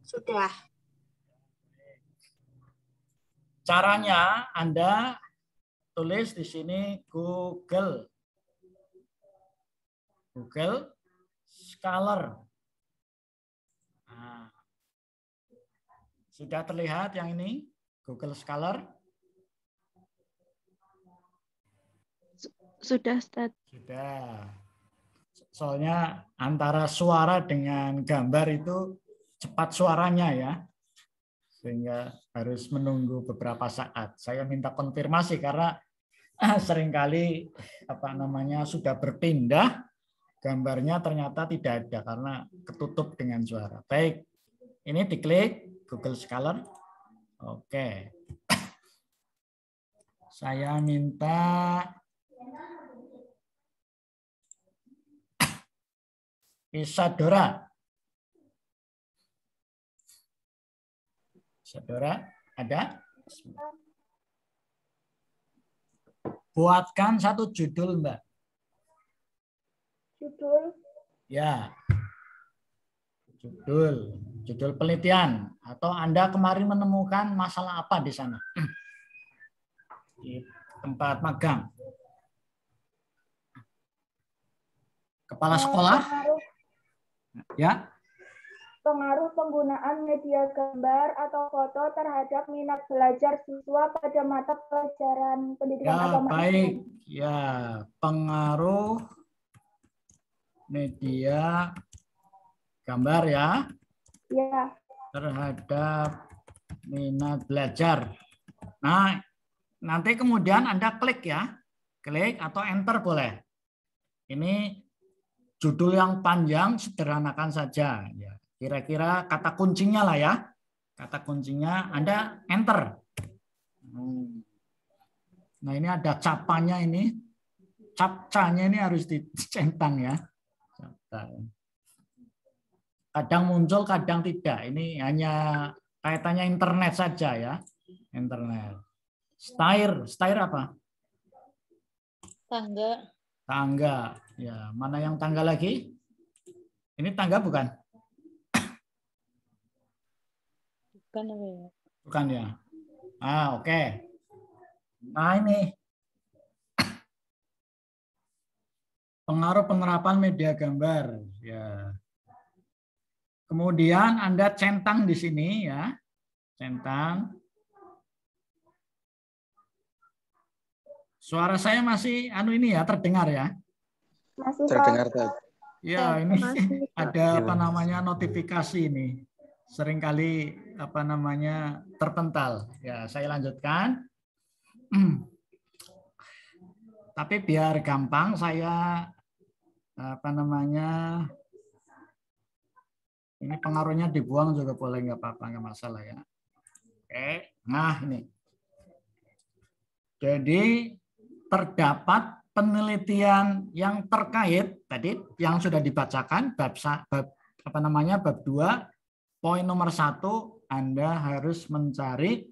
Sudah. Caranya Anda tulis di sini Google Scholar. Nah, sudah terlihat yang ini Google Scholar? Sudah, Ustaz. Sudah. Soalnya antara suara dengan gambar itu cepat suaranya ya. Sehingga harus menunggu beberapa saat. Saya minta konfirmasi karena seringkali sudah berpindah, gambarnya ternyata tidak ada karena ketutup dengan suara. Baik, ini diklik Google Scholar. Oke. Saya minta Isadora. Isadora, ada? Buatkan satu judul, Mbak. Judul? Ya. Judul penelitian. Atau Anda kemarin menemukan masalah apa di sana? Di tempat magang. Kepala sekolah? Ya. Pengaruh penggunaan media gambar atau foto terhadap minat belajar siswa pada mata pelajaran pendidikan agama. Baik. Ya, pengaruh media gambar ya. Ya. Terhadap minat belajar. Nah, nanti kemudian Anda klik ya. Klik atau enter boleh. Ini judul yang panjang, sederhanakan saja ya. Kira-kira kata kuncinya lah ya. Kata kuncinya Anda enter. Nah, ini ada capanya ini. Capcanya ini harus dicentang ya. Kadang muncul, kadang tidak. Ini hanya kaitannya internet saja ya. Internet. Stair apa? Tangga. Tangga. Ya, mana yang tangga lagi? Ini tangga bukan? Bukan ya. Oke. Nah, ini pengaruh penerapan media gambar ya. Kemudian Anda centang di sini ya. Centang. Suara saya masih ini ya, terdengar ya? Masih Terdengar, Pak. Ya, ini ada notifikasi ini. Seringkali terpental. Ya, saya lanjutkan. Tapi biar gampang saya ini pengaruhnya dibuang juga boleh, nggak apa-apa, nggak masalah ya. Oke, nah ini. Jadi terdapat penelitian yang terkait tadi yang sudah dibacakan bab 2. Poin nomor 1, Anda harus mencari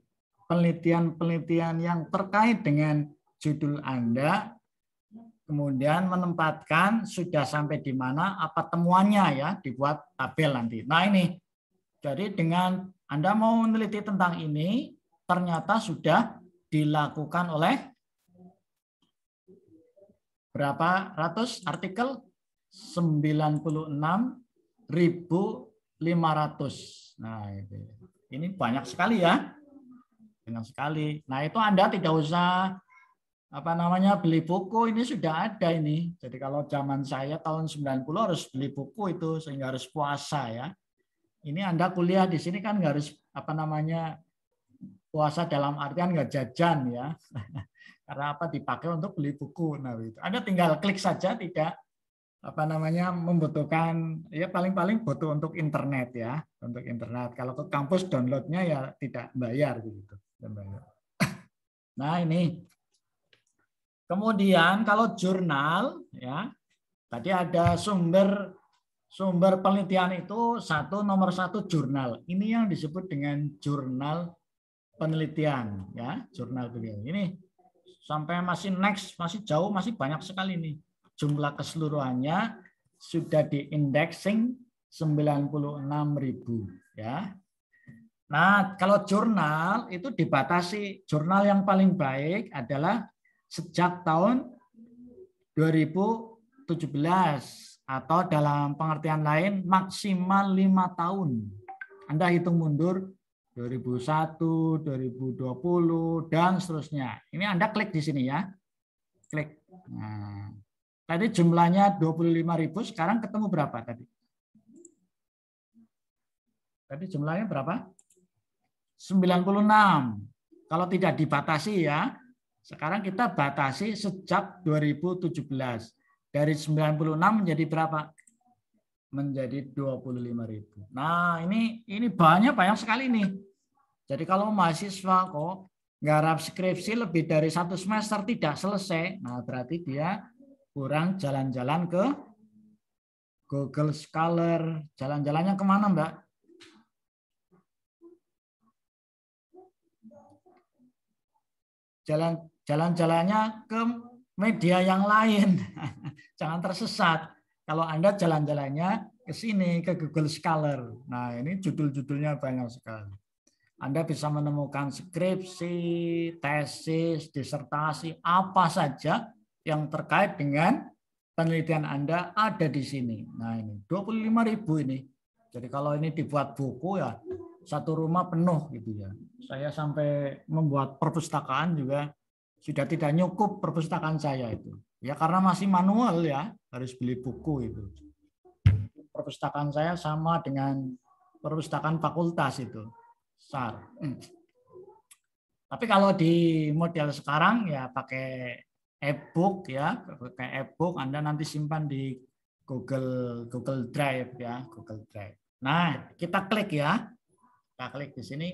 penelitian-penelitian yang terkait dengan judul Anda, kemudian menempatkan sudah sampai di mana, apa temuannya ya, dibuat tabel nanti. Nah ini, jadi dengan Anda mau meneliti tentang ini, ternyata sudah dilakukan oleh berapa ratus artikel? 96.500. Nah, ini banyak sekali ya. Banyak sekali. Nah, itu Anda tidak usah beli buku, ini sudah ada ini. Jadi kalau zaman saya tahun 90 harus beli buku itu sehingga harus puasa ya. Ini Anda kuliah di sini kan nggak harus apa namanya puasa dalam artian nggak jajan ya. Karena apa dipakai untuk beli buku. Nah, itu. Anda tinggal klik saja, tidak apa namanya membutuhkan ya paling-paling butuh untuk internet ya, untuk internet. Kalau ke kampus downloadnya ya tidak bayar gitu. Nah, ini. Kemudian kalau jurnal ya, tadi ada sumber penelitian itu nomor satu jurnal. Ini yang disebut dengan jurnal penelitian ya, jurnal penelitian. Ini sampai masih next, masih jauh, masih banyak sekali nih. Jumlah keseluruhannya sudah di indexing 96.000 ya. Nah, kalau jurnal itu dibatasi. Jurnal yang paling baik adalah sejak tahun 2017 atau dalam pengertian lain maksimal 5 tahun. Anda hitung mundur 2001, 2020 dan seterusnya. Ini Anda klik di sini ya. Klik. Nah, tadi jumlahnya 25.000, sekarang ketemu berapa tadi? Tadi jumlahnya berapa? 96. Kalau tidak dibatasi ya. Sekarang kita batasi sejak 2017. Dari 96 menjadi berapa? Menjadi 25.000. Nah, ini banyak sekali nih. Jadi kalau mahasiswa kok nggarap skripsi lebih dari 1 semester tidak selesai, nah berarti dia kurang jalan-jalan ke Google Scholar. Jalan-jalannya kemana, Mbak? Jalan-jalannya ke media yang lain. Jangan tersesat. Kalau Anda jalan-jalannya ke sini, ke Google Scholar. Nah, ini judul-judulnya banyak sekali. Anda bisa menemukan skripsi, tesis, disertasi, apa saja yang terkait dengan penelitian Anda ada di sini. Nah, ini 25.000 ini. Jadi kalau ini dibuat buku ya, satu rumah penuh gitu ya. Saya sampai membuat perpustakaan juga sudah tidak nyukup perpustakaan saya itu. Ya karena masih manual ya, harus beli buku itu. Perpustakaan saya sama dengan perpustakaan fakultas itu. SAR. Tapi kalau di model sekarang ya pakai e-book ya, pakai e-book Anda nanti simpan di Google Drive ya, Google Drive. Nah, kita klik ya. Kita klik di sini.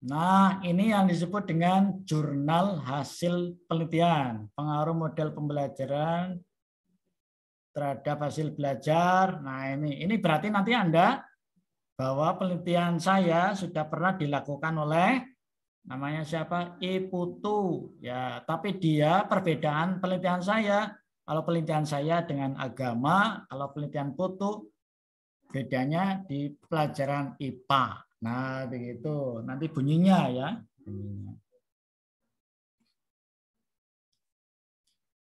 Nah, ini yang disebut dengan jurnal hasil penelitian, pengaruh model pembelajaran terhadap hasil belajar. Nah, ini berarti nanti Anda bahwa penelitian saya sudah pernah dilakukan oleh namanya siapa? Iputu ya, tapi dia perbedaan penelitian saya. Kalau penelitian saya dengan agama, kalau penelitian Putu bedanya di pelajaran IPA. Nah, begitu. Nanti bunyinya ya.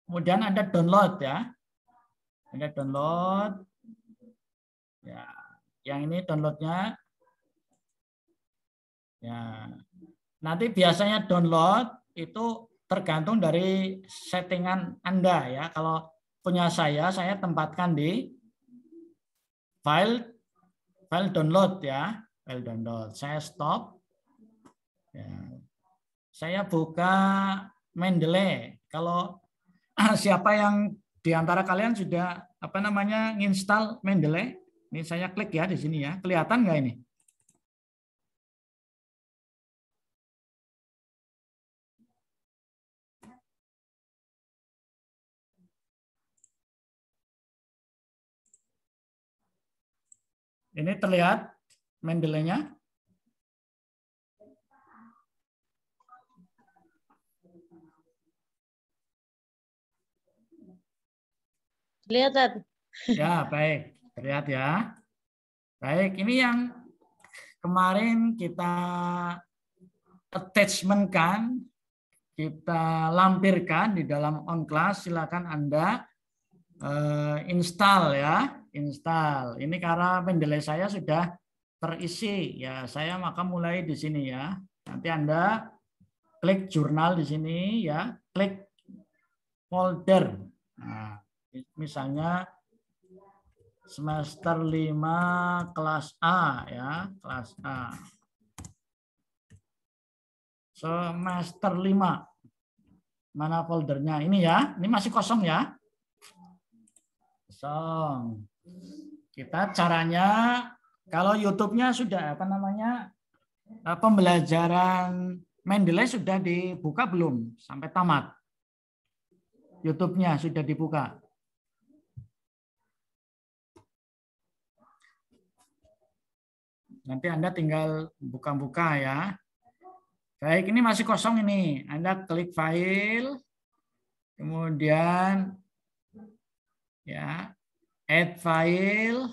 Kemudian Anda download ya. Anda download. Ya, yang ini downloadnya. Ya. Nanti biasanya download itu tergantung dari settingan Anda ya. Kalau punya saya tempatkan di file download ya. File download. Saya stop. Ya. Saya buka Mendeley. Kalau siapa yang di antara kalian sudah nginstal Mendeley? Ini saya klik ya di sini ya. Kelihatan nggak ini? Ini terlihat Mendeley-nya. Kelihatan. Ya, baik. Terlihat ya. Baik, ini yang kemarin kita attachment-kan, kita lampirkan di dalam OnClass. Silakan Anda install ya. Install. Ini karena Mendeley saya sudah terisi ya, saya maka mulai di sini ya. Nanti Anda klik jurnal di sini ya, klik folder. Nah, misalnya semester 5 kelas A ya, kelas A. Semester 5. Mana foldernya? Ini ya, ini masih kosong ya. Kosong. Kita caranya, kalau YouTube-nya sudah apa namanya, pembelajaran Mendeley sudah dibuka belum sampai tamat? YouTube-nya sudah dibuka. Nanti Anda tinggal buka-buka ya. Baik, ini masih kosong ini. Anda klik file, kemudian ya add file.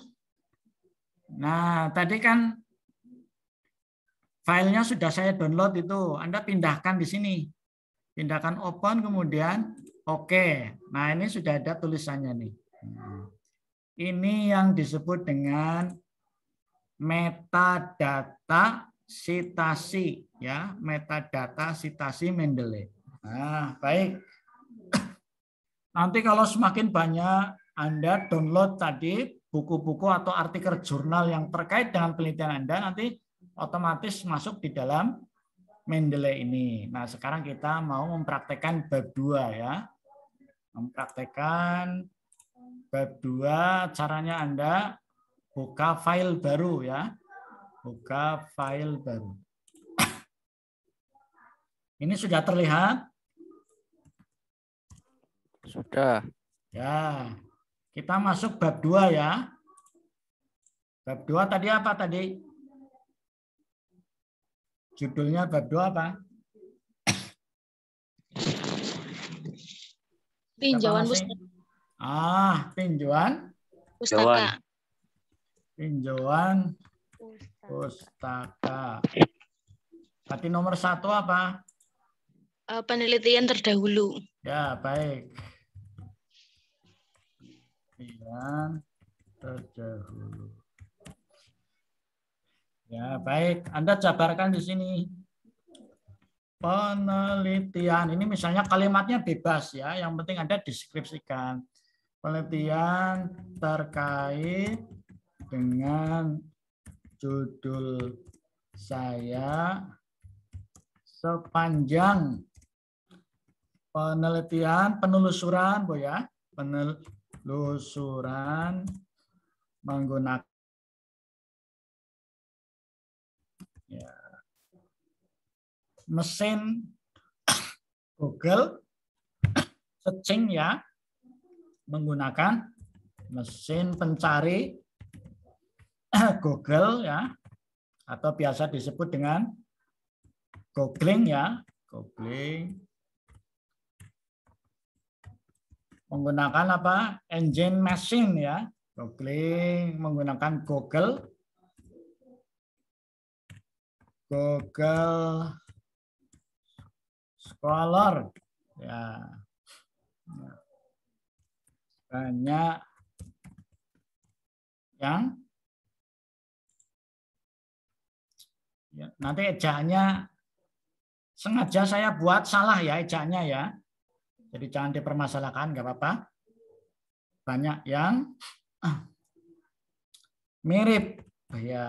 Nah, tadi kan filenya sudah saya download itu. Anda pindahkan di sini. Pindahkan open, kemudian oke. Nah, ini sudah ada tulisannya nih. Ini yang disebut dengan metadata sitasi ya, metadata sitasi Mendeley. Nah, baik. Nanti kalau semakin banyak Anda download tadi buku-buku atau artikel jurnal yang terkait dengan penelitian Anda, nanti otomatis masuk di dalam Mendeley ini. Nah, sekarang kita mau mempraktekkan bab 2 ya. Mempraktekkan bab 2, caranya Anda buka file baru ya. Buka file baru. Ini sudah terlihat? Sudah. Ya. Kita masuk bab 2 ya. Bab 2 tadi apa tadi? Judulnya bab 2 apa? Tinjauan pustaka. Tinjauan Pustaka. Tinjauan pustaka. Tadi nomor 1 apa? Penelitian terdahulu. Ya, baik. Penelitian terdahulu. Ya, baik. Anda jabarkan di sini. Penelitian. Ini misalnya kalimatnya bebas ya. Yang penting Anda deskripsikan. Penelitian terkait dengan judul saya sepanjang penelitian, penelusuran, Bu ya. Penelusuran menggunakan ya, mesin Google searching ya, menggunakan mesin pencari Google ya, atau biasa disebut dengan googling ya, googling. Menggunakan apa? Engine machine ya, googling menggunakan Google Scholar ya. Banyak yang ya, nanti ejaannya sengaja saya buat salah ya ejaannya ya. Jadi jangan dipermasalahkan, nggak apa-apa. Banyak yang mirip ya,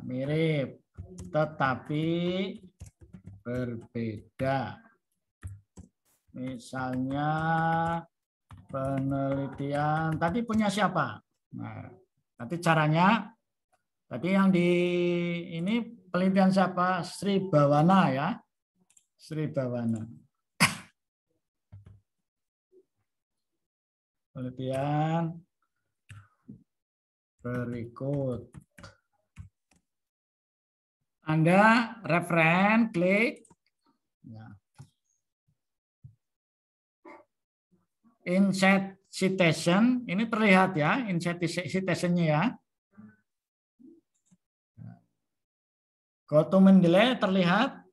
mirip tetapi berbeda. Misalnya penelitian tadi punya siapa? Nah, nanti caranya tadi yang di ini penelitian siapa? Sri Bawana ya. Sri Bawana. Penelitian berikut. Anda referen, klik. Ya. Insert citation, ini terlihat ya, insert citation-nya ya. Go to Mendeley terlihat.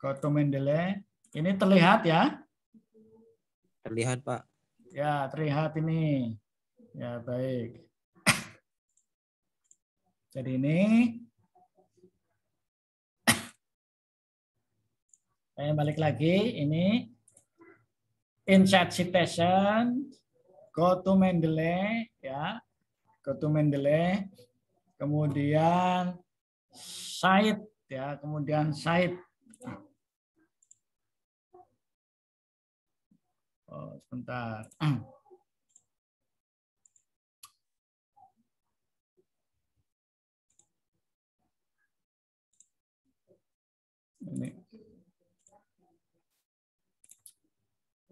Go to Mendeley, ini terlihat ya. Terlihat, Pak. Ya, terlihat ini. Ya, baik. Jadi ini Saya balik lagi, ini insert citation, go to Mendeley, ya, go to Mendeley, kemudian cite, ya, kemudian cite. Oh, sebentar.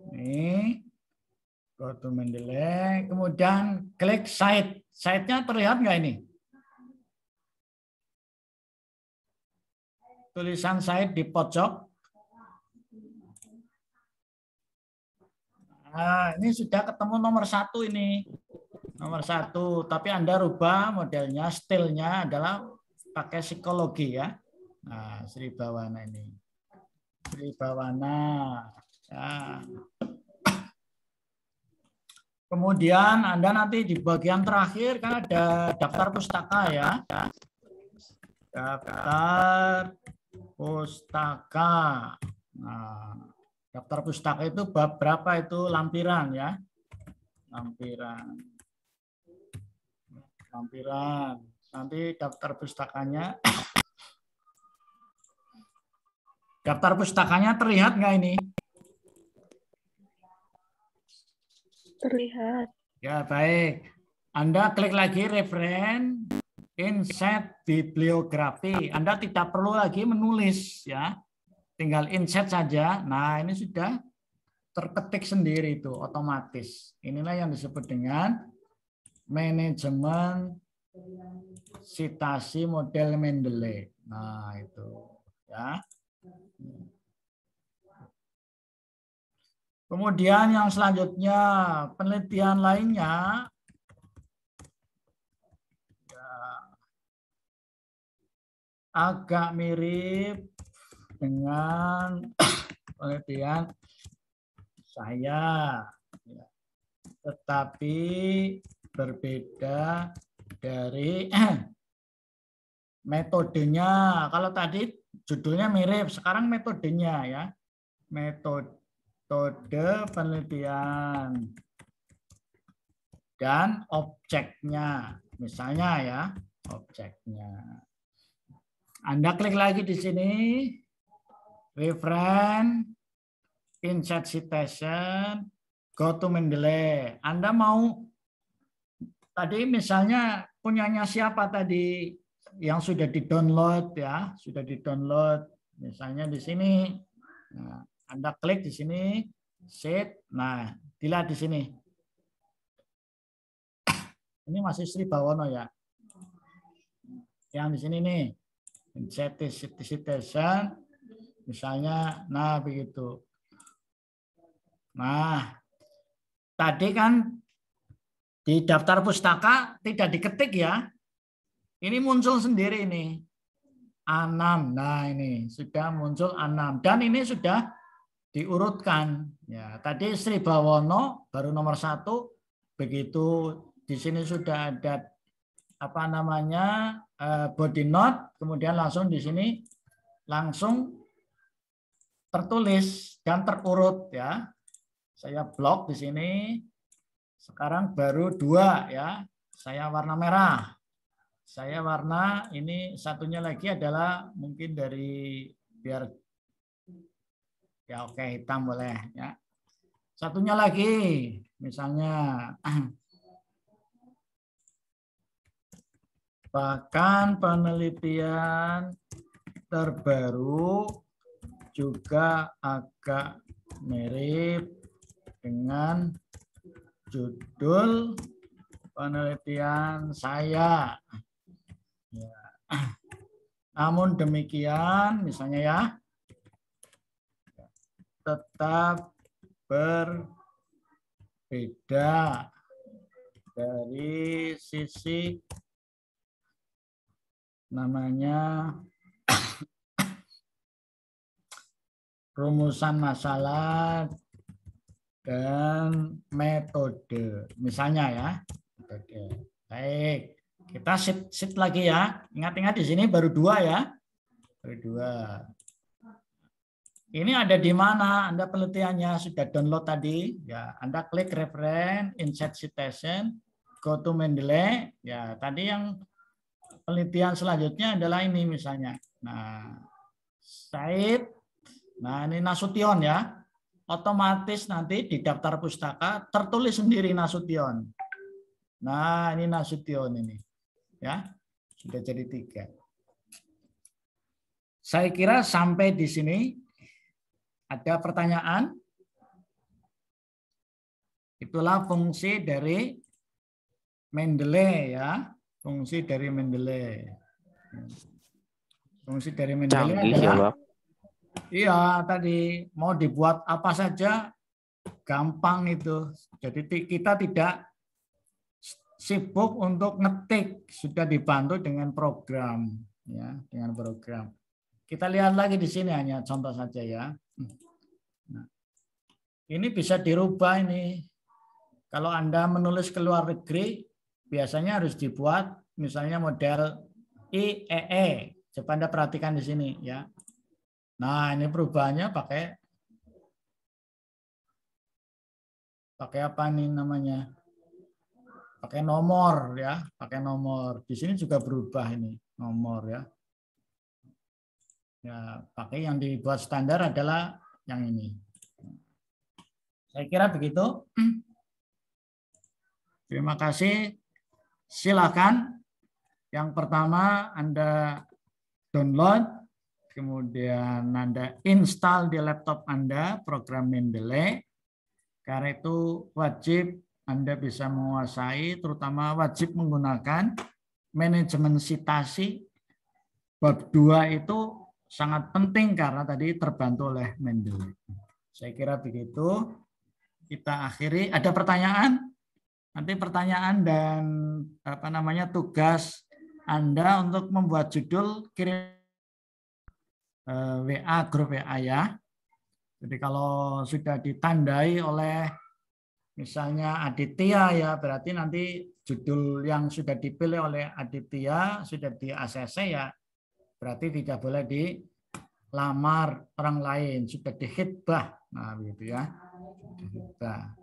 Ini go to Mendeley, kemudian klik cite. Cite-nya terlihat nggak ini? Tulisan cite di pojok. Nah, ini sudah ketemu nomor 1 ini. Nomor 1, tapi Anda rubah modelnya, stylenya adalah pakai psikologi ya. Nah, Sri Bawana ini. Sri Bawana. Ya. Kemudian Anda nanti di bagian terakhir kan ada daftar pustaka ya. Daftar pustaka. Nah, daftar pustaka itu bab berapa itu lampiran ya. Lampiran. Nanti daftar pustakanya. Daftar pustakanya terlihat nggak ini? Terlihat. Ya, baik. Anda klik lagi referen, insert bibliografi. Anda tidak perlu lagi menulis ya. Tinggal insert saja. Nah, ini sudah terketik sendiri itu otomatis. Inilah yang disebut dengan manajemen citasi model Mendeley. Nah, itu ya. Kemudian yang selanjutnya penelitian lainnya ya, agak mirip dengan penelitian saya, ya, tetapi berbeda dari metodenya. Kalau tadi judulnya mirip, sekarang metodenya ya, metode penelitian dan objeknya, misalnya ya, objeknya. Anda klik lagi di sini, referen, insert citation, go to Mendeley. Anda mau tadi misalnya punyanya siapa tadi yang sudah di-download ya, sudah di-download, misalnya di sini. Nah, Anda klik di sini, sheet. Nah, dilihat di sini. Ini masih Sri Bawono ya. Yang di sini nih, insert citation, misalnya, nah begitu. Nah, tadi kan di daftar pustaka tidak diketik ya. Ini muncul sendiri ini. A6. Nah, ini sudah muncul A6 dan ini sudah diurutkan. Ya, tadi Sri Bawono baru nomor 1, begitu di sini sudah ada apa namanya body note, kemudian langsung di sini langsung tertulis dan terurut ya. Saya blok di sini. Sekarang baru 2 ya. Saya warna merah. Saya warna ini satunya lagi adalah mungkin dari biar ya oke hitam boleh ya. Satunya lagi misalnya bahkan penelitian terbaru juga agak mirip dengan judul penelitian saya. Ya. Namun demikian, misalnya ya, tetap berbeda dari sisi namanya rumusan masalah dan metode. Misalnya ya, metode. Baik. Kita sheet lagi ya. Ingat-ingat di sini baru 2 ya. Baru 2. Ini ada di mana? Anda penelitiannya sudah download tadi, ya. Anda klik reference, insert citation, go to Mendeley. Ya, tadi yang penelitian selanjutnya adalah ini misalnya. Nah, Said. Nah, ini Nasution ya. Otomatis nanti di daftar pustaka tertulis sendiri Nasution. Nah, ini Nasution ini. Ya. Sudah jadi 3. Saya kira sampai di sini. Ada pertanyaan? Itulah fungsi dari Mendeley ya, fungsi dari Mendeley. Fungsi dari Mendeley Canggih adalah, ya, Pak. iya tadi mau dibuat apa saja gampang itu. Jadi kita tidak sibuk untuk ngetik, sudah dibantu dengan program ya, dengan program. Kita lihat lagi di sini hanya contoh saja ya. Nah, ini bisa dirubah ini. Kalau Anda menulis ke luar negeri, biasanya harus dibuat misalnya model IEE. Coba Anda perhatikan di sini ya. Nah, ini perubahannya pakai apa nih namanya? Pakai nomor ya, pakai nomor. Di sini juga berubah ini nomor ya. Ya, pakai yang dibuat standar adalah yang ini. Saya kira begitu. Terima kasih. Silakan. Yang pertama Anda download, kemudian Anda install di laptop Anda program Mendeley. Karena itu wajib Anda bisa menguasai, terutama wajib menggunakan manajemen citasi. Bab 2 itu sangat penting karena tadi terbantu oleh Mendeley. Saya kira begitu. Kita akhiri. Ada pertanyaan? Nanti pertanyaan dan tugas Anda untuk membuat judul kirim WA, grup WA ya. Jadi kalau sudah ditandai oleh misalnya Aditya ya, berarti nanti judul yang sudah dipilih oleh Aditya sudah di ACC ya. Berarti tidak boleh dilamar orang lain, sudah dihitbah. Nah, begitu ya. Dihitbah.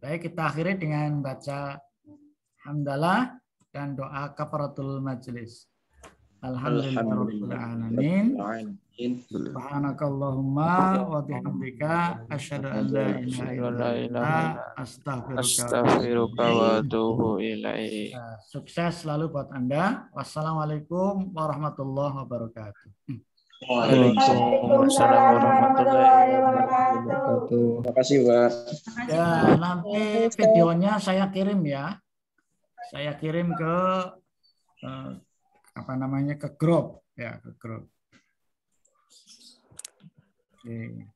Baik, kita akhiri dengan baca hamdalah dan doa kafaratul majelis. Alhamdulillahirabbil alamin. Subhanakallahumma wa bihamdika asyhadu an la ilaha illa anta astaghfiruka wa atubu ilaik. Sukses selalu buat Anda. Wassalamualaikum warahmatullahi wabarakatuh. Waalaikumsalam warahmatullahi wabarakatuh. Terima kasih, Pak. Ya, nanti videonya saya kirim ya. Saya kirim ke ke grup ya, ke grup. Oke.